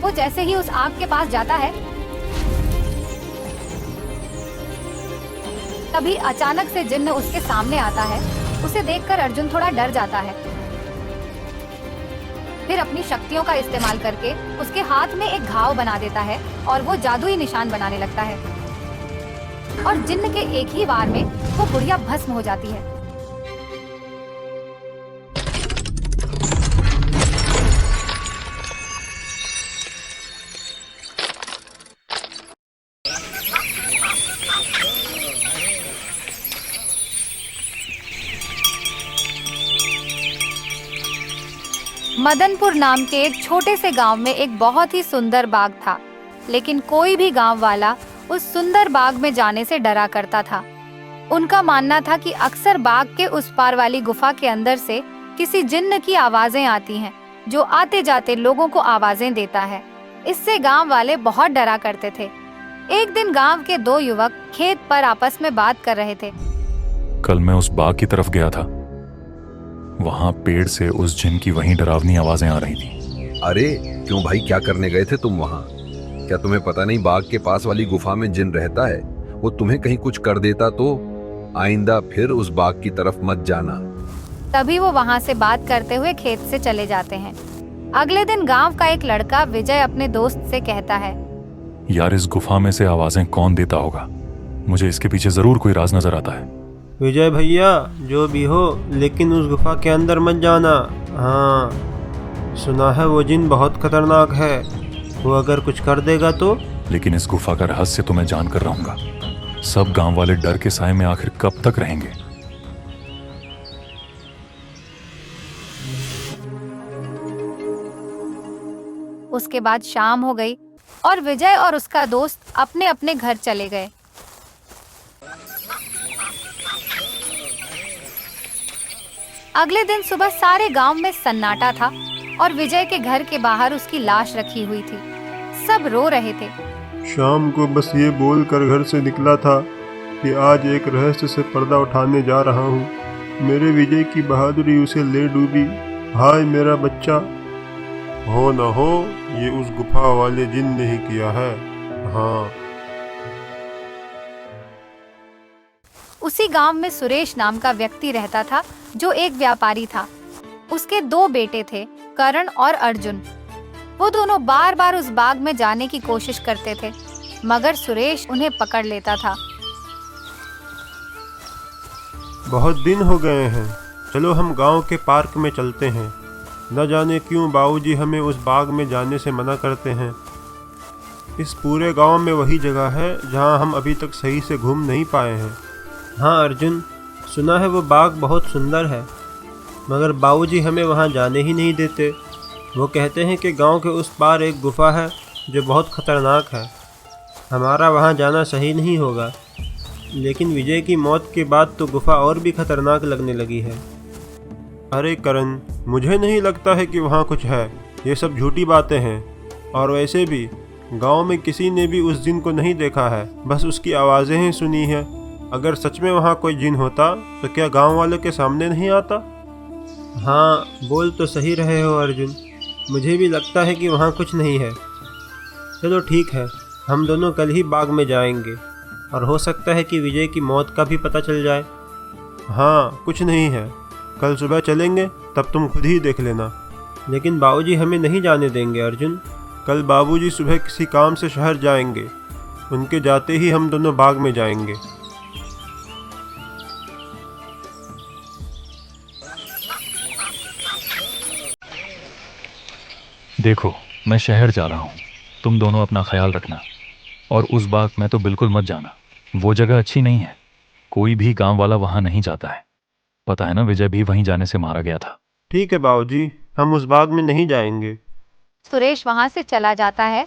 वो जैसे ही उस आग के पास जाता है, तभी अचानक से जिन्न उसके सामने आता है। उसे देखकर अर्जुन थोड़ा डर जाता है। फिर अपनी शक्तियों का इस्तेमाल करके उसके हाथ में एक घाव बना देता है और वो जादुई निशान बनाने लगता है और जिन्न के एक ही वार में वो बुढ़िया भस्म हो जाती है। मदनपुर नाम के एक छोटे से गांव में एक बहुत ही सुंदर बाग था, लेकिन कोई भी गांव वाला उस सुंदर बाग में जाने से डरा करता था। उनका मानना था कि अक्सर बाग के उस पार वाली गुफा के अंदर से किसी जिन्न की आवाजें आती हैं, जो आते जाते लोगों को आवाजें देता है। इससे गांव वाले बहुत डरा करते थे। एक दिन गांव के दो युवक खेत पर आपस में बात कर रहे थे। कल मैं उस बाग की तरफ गया था। वहां पेड़ से उस जिन की वही डरावनी आवाजें आ रही थी। अरे क्यों भाई, क्या करने गए थे तुम वहाँ? क्या तुम्हें पता नहीं बाग के पास वाली गुफा में जिन रहता है? वो तुम्हें कहीं कुछ कर देता तो आइंदा फिर उस बाग की तरफ मत जाना। तभी वो वहाँ से बात करते हुए खेत से चले जाते हैं। अगले दिन गांव का एक लड़का विजय अपने दोस्त से कहता है, यार इस गुफा में से आवाजें कौन देता होगा? मुझे इसके पीछे जरूर कोई राज नजर आता है। विजय भैया, जो भी हो लेकिन उस गुफा के अंदर मत जाना। हाँ, सुना है वो जिन बहुत खतरनाक है। वो अगर कुछ कर देगा तो? लेकिन इस गुफा का रहस्य तो मैं जान कर रहूंगा। सब गांव वाले डर के साए में आखिर कब तक रहेंगे? उसके बाद शाम हो गई और विजय और उसका दोस्त अपने अपने घर चले गए। अगले दिन सुबह सारे गांव में सन्नाटा था और विजय के घर के बाहर उसकी लाश रखी हुई थी। सब रो रहे थे। शाम को बस ये बोल कर घर से निकला था कि आज एक रहस्य से पर्दा उठाने जा रहा हूँ। मेरे विजय की बहादुरी उसे ले डूबी। हाय मेरा बच्चा। हो न हो ये उस गुफा वाले जिन ने ही किया है। हाँ। उसी गांव में सुरेश नाम का व्यक्ति रहता था, जो एक व्यापारी था। उसके दो बेटे थे, करण और अर्जुन। वो दोनों बार बार उस बाग में जाने की कोशिश करते थे, मगर सुरेश उन्हें पकड़ लेता था। बहुत दिन हो गए हैं, चलो हम गांव के पार्क में चलते हैं। न जाने क्यों बाबूजी हमें उस बाग में जाने से मना करते हैं। इस पूरे गांव में वही जगह है जहां हम अभी तक सही से घूम नहीं पाए हैं। हाँ अर्जुन, सुना है वो बाग बहुत सुंदर है, मगर बाबूजी हमें वहाँ जाने ही नहीं देते। वो कहते हैं कि गांव के उस पार एक गुफा है जो बहुत खतरनाक है। हमारा वहाँ जाना सही नहीं होगा। लेकिन विजय की मौत के बाद तो गुफा और भी खतरनाक लगने लगी है। अरे करण, मुझे नहीं लगता है कि वहाँ कुछ है। ये सब झूठी बातें हैं। और वैसे भी गांव में किसी ने भी उस जिन को नहीं देखा है, बस उसकी आवाज़ें ही सुनी हैं। अगर सच में वहाँ कोई जिन होता तो क्या गांव वालों के सामने नहीं आता? हाँ, बोल तो सही रहे हो अर्जुन। मुझे भी लगता है कि वहाँ कुछ नहीं है। चलो ठीक है, हम दोनों कल ही बाग में जाएंगे और हो सकता है कि विजय की मौत का भी पता चल जाए। हाँ, कुछ नहीं है। कल सुबह चलेंगे, तब तुम खुद ही देख लेना। लेकिन बाबूजी हमें नहीं जाने देंगे अर्जुन। कल बाबूजी सुबह किसी काम से शहर जाएंगे। उनके जाते ही हम दोनों बाग में जाएंगे। देखो, मैं शहर जा रहा हूँ। तुम दोनों अपना ख्याल रखना। और उस बाग में तो बिल्कुल मत जाना। वो जगह अच्छी नहीं है। कोई भी गांव वाला वहां नहीं जाता है। पता है ना, विजय भी वहीं जाने से मारा गया था। ठीक है बाबूजी, हम उस बाग में नहीं जाएंगे। सुरेश वहां से चला जाता है।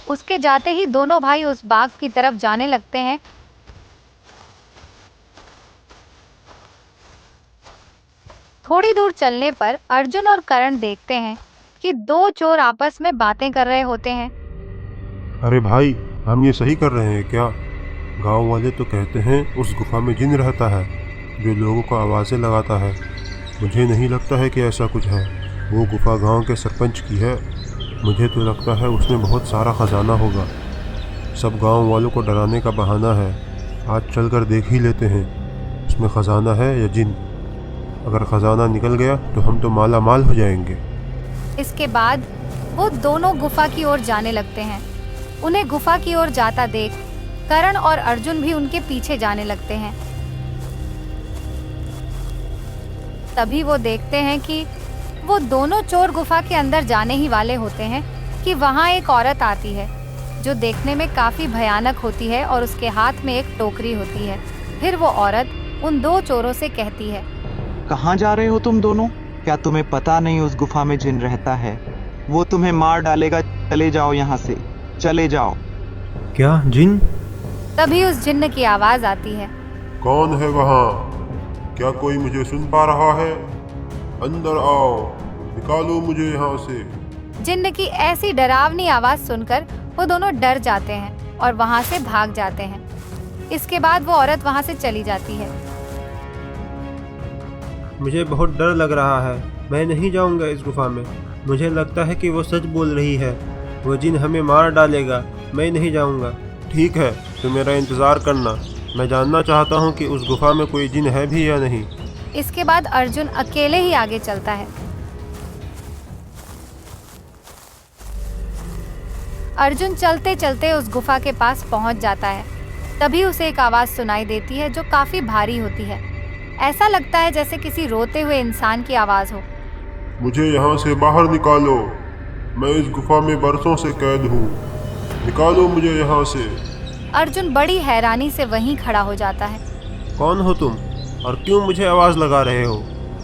उसके जाते ही दोनों भाई उस बाग की तरफ जाने लगते हैं। थोड़ी दूर चलने पर अर्जुन और करण देखते हैं कि दो चोर आपस में बातें कर रहे होते हैं। अरे भाई, हम ये सही कर रहे हैं क्या? गांव वाले तो कहते हैं उस गुफा में जिन रहता है। जो लोगों को आवाज़ें लगाता है। मुझे नहीं लगता है कि ऐसा कुछ है। वो गुफा गांव के सरपंच की है। मुझे तो लगता है उसमें बहुत सारा ख़जाना होगा। सब गांव वालों को डराने का बहाना है। आज चलकर देख ही लेते हैं उसमें ख़जाना है या जिन। अगर ख़जाना निकल गया तो हम तो माला माल हो जाएंगे। इसके बाद वो दोनों गुफा की ओर जाने लगते हैं। उन्हें गुफा की ओर जाता देख करण और अर्जुन भी उनके पीछे जाने लगते हैं। तभी वो देखते हैं कि वो दोनों चोर गुफा के अंदर जाने ही वाले होते हैं कि वहाँ एक औरत आती है जो देखने में काफी भयानक होती है और उसके हाथ में एक टोकरी होती है। फिर वो औरत उन दो चोरों से कहती है, कहाँ जा रहे हो तुम दोनों? क्या तुम्हें पता नहीं उस गुफा में जिन रहता है? वो तुम्हें मार डालेगा। चले जाओ यहाँ से, चले जाओ। क्या जिन? तभी उस जिन्न की आवाज आती है, कौन है वहाँ? क्या कोई मुझे सुन पा रहा है? अंदर आओ, निकालो मुझे यहाँ से। जिन्न की ऐसी डरावनी आवाज सुनकर वो दोनों डर जाते हैं और वहाँ से भाग जाते हैं। इसके बाद वो औरत वहाँ से चली जाती है। मुझे बहुत डर लग रहा है। मैं नहीं जाऊंगा इस गुफा में। मुझे लगता है कि वो सच बोल रही है। वो जिन हमें मार डालेगा। मैं नहीं जाऊंगा। ठीक है, तो मेरा इंतज़ार करना। मैं जानना चाहता हूँ कि उस गुफा में कोई जिन है भी या नहीं। इसके बाद अर्जुन अकेले ही आगे चलता है। अर्जुन चलते चलते उस गुफा के पास पहुंच जाता है। तभी उसे एक आवाज सुनाई देती है जो काफी भारी होती है। ऐसा लगता है जैसे किसी रोते हुए इंसान की आवाज हो। मुझे यहाँ से बाहर निकालो। मैं इस गुफा में बरसों से कैद हूँ। निकालो मुझे यहाँ से। अर्जुन बड़ी हैरानी से वहीं खड़ा हो जाता है। कौन हो तुम और क्यों मुझे आवाज़ लगा रहे हो?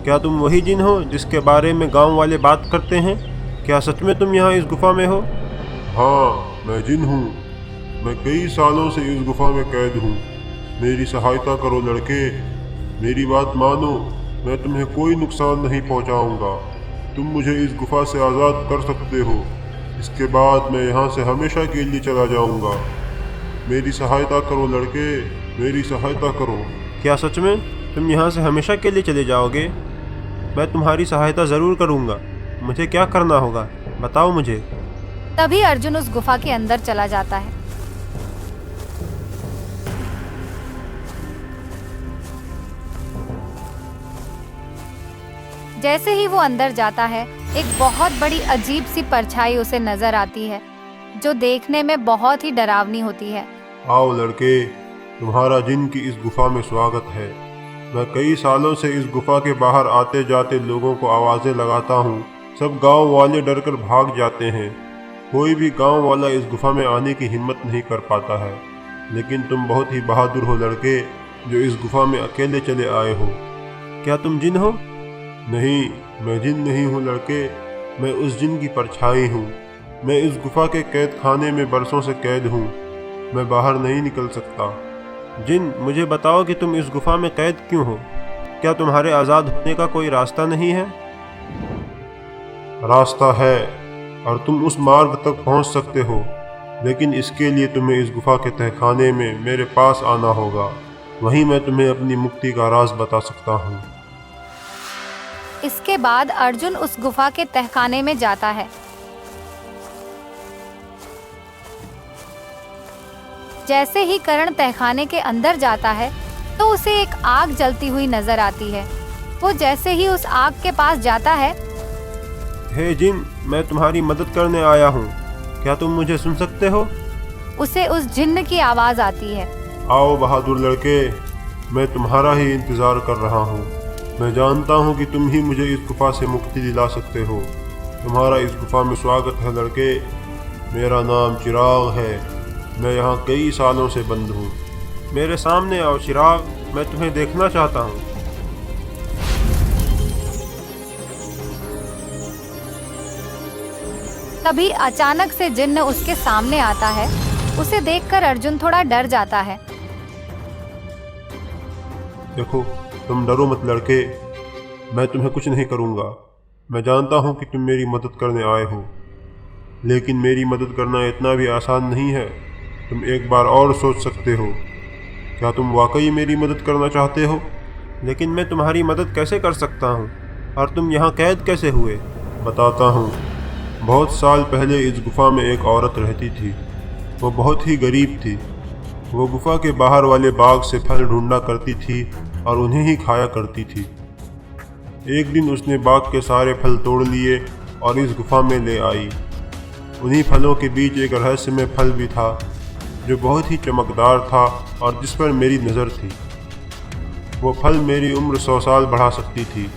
क्या तुम वही जिन हो जिसके बारे में गांव वाले बात करते हैं? क्या सच में तुम यहाँ इस गुफा में हो? हाँ, मैं जिन हूँ। मैं कई सालों से इस गुफा में कैद हूँ। मेरी सहायता करो लड़के। मेरी बात मानो। मैं तुम्हें कोई नुकसान नहीं पहुँचाऊँगा। तुम मुझे इस गुफा से आज़ाद कर सकते हो। इसके बाद मैं यहाँ से हमेशा के लिए चला जाऊँगा। मेरी सहायता करो लड़के, मेरी सहायता करो। क्या सच में तुम यहाँ से हमेशा के लिए चले जाओगे? मैं तुम्हारी सहायता ज़रूर करूँगा। मुझे क्या करना होगा बताओ मुझे। तभी अर्जुन उस गुफा के अंदर चला जाता है। जैसे ही वो अंदर जाता है एक बहुत बड़ी अजीब सी परछाई उसे नजर आती है जो देखने में बहुत ही डरावनी होती है। आओ लड़के, तुम्हारा जिन की इस गुफा में स्वागत है। मैं कई सालों से इस गुफा के बाहर आते जाते लोगों को आवाज़ें लगाता हूँ। सब गांव वाले डरकर भाग जाते हैं। कोई भी गांव वाला इस गुफा में आने की हिम्मत नहीं कर पाता है। लेकिन तुम बहुत ही बहादुर हो लड़के, जो इस गुफा में अकेले चले आए हो। क्या तुम जिन हो? नहीं, मैं जिन नहीं हूँ लड़के। मैं उस जिन की परछाई हूँ। मैं इस गुफा के कैद खाने में बरसों से कैद हूँ। मैं बाहर नहीं निकल सकता। जिन, मुझे बताओ कि तुम इस गुफा में कैद क्यों हो? क्या तुम्हारे आज़ाद होने का कोई रास्ता नहीं है? रास्ता है और तुम उस मार्ग तक पहुंच सकते हो, लेकिन इसके लिए तुम्हें इस गुफा के तहखाने में मेरे पास आना होगा। वहीं मैं तुम्हें अपनी मुक्ति का राज बता सकता हूँ। इसके बाद अर्जुन उस गुफा के तहखाने में जाता है। जैसे ही करण तहखाने के अंदर जाता है तो उसे एक आग जलती हुई नजर आती है। वो जैसे ही उस आग के पास जाता है, हे जिन, मैं तुम्हारी मदद करने आया हूँ। क्या तुम मुझे सुन सकते हो? उसे उस जिन्न की आवाज आती है। आओ बहादुर लड़के, मैं तुम्हारा ही इंतज़ार कर रहा हूँ। मैं जानता हूँ कि तुम ही मुझे इस गुफा से मुक्ति दिला सकते हो। तुम्हारा इस गुफा में स्वागत है लड़के। मेरा नाम चिराग है। मैं यहाँ कई सालों से बंद हूँ। मेरे सामने आओ चिराग, मैं तुम्हें देखना चाहता हूँ। तभी अचानक से जिन्न उसके सामने आता है। उसे देखकर अर्जुन थोड़ा डर जाता है। देखो, तुम डरो मत लड़के। मैं तुम्हें कुछ नहीं करूँगा। मैं जानता हूँ कि तुम मेरी मदद करने आए हो, लेकिन मेरी मदद करना इतना भी आसान नहीं है। तुम एक बार और सोच सकते हो। क्या तुम वाकई मेरी मदद करना चाहते हो? लेकिन मैं तुम्हारी मदद कैसे कर सकता हूँ और तुम यहाँ कैद कैसे हुए? बताता हूँ। बहुत साल पहले इस गुफा में एक औरत रहती थी। वो बहुत ही गरीब थी। वो गुफा के बाहर वाले बाग से फल ढूंढा करती थी और उन्हें ही खाया करती थी। एक दिन उसने बाग के सारे फल तोड़ लिए और इस गुफा में ले आई। उन्हीं फलों के बीच एक रहस्यमय फल भी था जो बहुत ही चमकदार था और जिस पर मेरी नज़र थी। वो फल मेरी उम्र 100 साल बढ़ा सकती थी,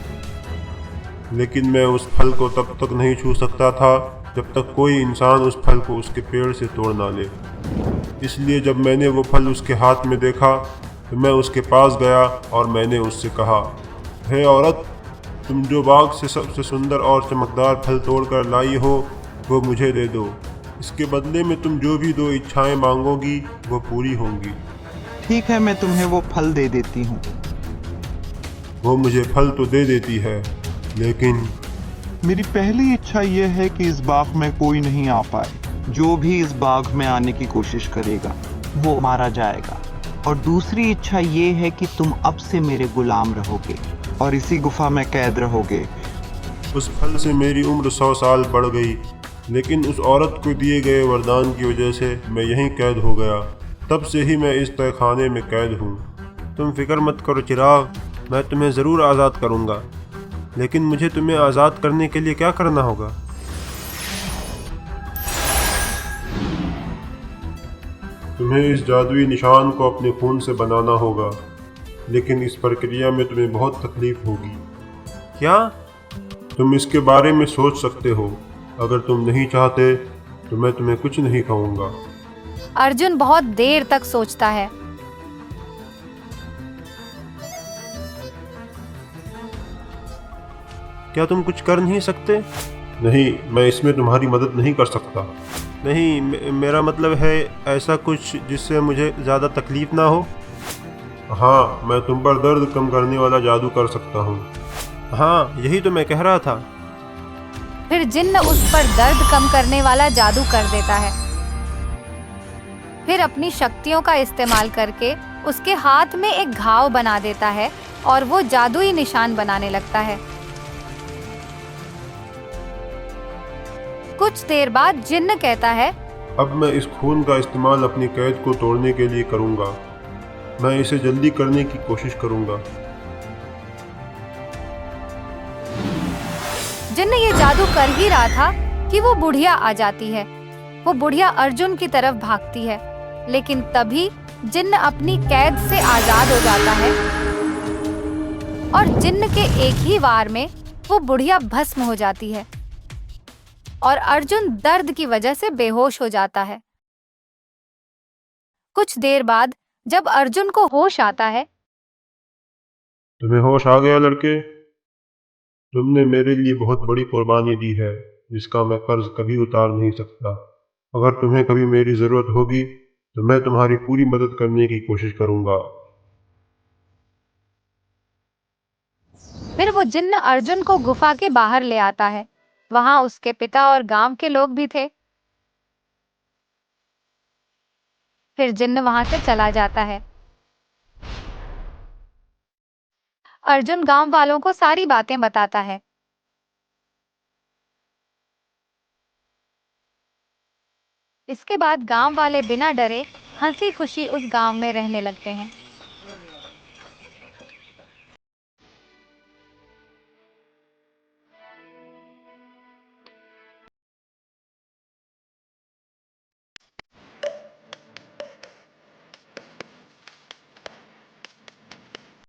लेकिन मैं उस फल को तब तक नहीं छू सकता था जब तक कोई इंसान उस फल को उसके पेड़ से तोड़ ना ले। इसलिए जब मैंने वो फल उसके हाथ में देखा तो मैं उसके पास गया और मैंने उससे कहा, हे औरत, तुम जो बाग से सबसे सुंदर और चमकदार फल तोड़ कर लाई हो वो मुझे दे दो। इसके बदले में तुम जो भी 2 इच्छाएं मांगोगी वो पूरी होंगी। ठीक है, मैं तुम्हें वो फल दे देती हूँ। वो मुझे फल तो दे देती है, लेकिन मेरी पहली इच्छा यह है कि इस बाग में कोई नहीं आ पाए। जो भी इस बाग में आने की कोशिश करेगा वो मारा जाएगा। और दूसरी इच्छा ये है कि तुम अब से मेरे गुलाम रहोगे और इसी गुफा में कैद रहोगे। उस फल से मेरी उम्र 100 साल बढ़ गई, लेकिन उस औरत को दिए गए वरदान की वजह से मैं यहीं कैद हो गया। तब से ही मैं इस तहखाने में कैद हूँ। तुम फिक्र मत करो चिराग, मैं तुम्हें ज़रूर आज़ाद करूँगा। लेकिन मुझे तुम्हें आज़ाद करने के लिए क्या करना होगा? तुम्हें इस जादुई निशान को अपने खून से बनाना होगा, लेकिन इस प्रक्रिया में तुम्हें बहुत तकलीफ होगी। क्या? तुम इसके बारे में सोच सकते हो। अगर तुम नहीं चाहते तो मैं तुम्हें कुछ नहीं कहूँगा। अर्जुन बहुत देर तक सोचता है। क्या तुम कुछ कर नहीं सकते? नहीं, मैं इसमें तुम्हारी मदद नहीं कर सकता। नहीं, मेरा मतलब है ऐसा कुछ जिससे मुझे ज़्यादा तकलीफ ना हो। हाँ, मैं तुम पर दर्द कम करने वाला जादू कर सकता हूँ। हाँ, यही तो मैं कह रहा था। फिर जिन्न उस पर दर्द कम करने वाला जादू कर देता है। फिर अपनी शक्तियों का इस्तेमाल करके उसके हाथ में एक घाव बना देता है और वो जादुई निशान बनाने लगता है। कुछ देर बाद जिन्न कहता है, अब मैं इस खून का इस्तेमाल अपनी कैद को तोड़ने के लिए करूँगा। मैं इसे जल्दी करने की कोशिश करूँगा। जिन्न ये जादू कर ही रहा था कि वो बुढ़िया आ जाती है। वो बुढ़िया अर्जुन की तरफ भागती है, लेकिन तभी जिन्न अपनी कैद से आजाद हो जाता है और जिन्न के एक ही वार में वो बुढ़िया भस्म हो जाती है और अर्जुन दर्द की वजह से बेहोश हो जाता है। कुछ देर बाद जब अर्जुन को होश आता है, तुम्हें होश आ गया लड़के? तुमने मेरे लिए बहुत बड़ी कुर्बानी दी है, जिसका मैं कर्ज कभी उतार नहीं सकता। अगर तुम्हें कभी मेरी ज़रूरत होगी तो मैं तुम्हारी पूरी मदद करने की कोशिश करूँगा। फिर वो जिन्न अर्जुन को गुफा के बाहर ले आता है। वहां उसके पिता और गांव के लोग भी थे। फिर जिन्न वहां से चला जाता है। अर्जुन गांव वालों को सारी बातें बताता है। इसके बाद गांव वाले बिना डरे हंसी खुशी उस गांव में रहने लगते हैं।